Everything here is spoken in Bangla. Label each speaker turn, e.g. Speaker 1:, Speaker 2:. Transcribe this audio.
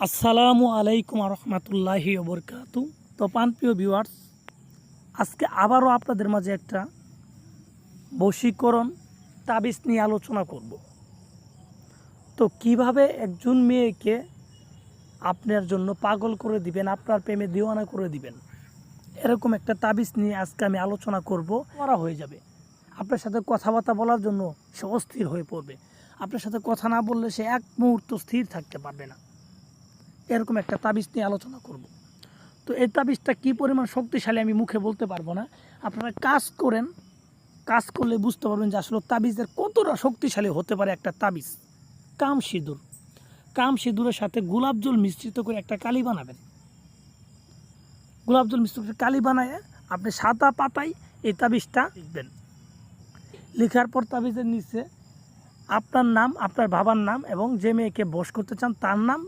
Speaker 1: আসসালামু আলাইকুম রহমতুল্লাহি ওবরকাতু। তো প্রিয় ভিউয়ার্স, আজকে আবারও আপনাদের মাঝে একটা বশীকরণ তাবিজ নিয়ে আলোচনা করব। তো কিভাবে একজন মেয়েকে আপনার জন্য পাগল করে দিবেন, আপনার প্রেমে দিওয়ানা করে দিবেন, এরকম একটা তাবিজ নিয়ে আজকে আমি আলোচনা করব। করা হয়ে যাবে, আপনার সাথে কথাবার্তা বলার জন্য সে অস্থির হয়ে পড়বে। আপনার সাথে কথা না বললে সে এক মুহূর্ত স্থির থাকতে পারবে না। এরকম একটা তাবিজ নিয়ে আলোচনা করব। তো এই তাবিজটা কী পরিমাণ শক্তিশালী আমি মুখে বলতে পারবো না, আপনারা কাজ করলে বুঝতে পারবেন যে আসলে তাবিজের কতটা শক্তিশালী হতে পারে একটা তাবিজ। কাম সিঁদুরের সাথে গোলাপ জল মিশ্রিত করে একটা কালি বানাবেন। গোলাপ জল মিশ্রিত করে কালি বানায় আপনি সাদা পাতায় এই তাবিজটা লিখবেন। লেখার পর তাবিজের নিচে আপনার নাম, আপনার বাবার নাম এবং যে মেয়েকে বশ করতে চান তার নাম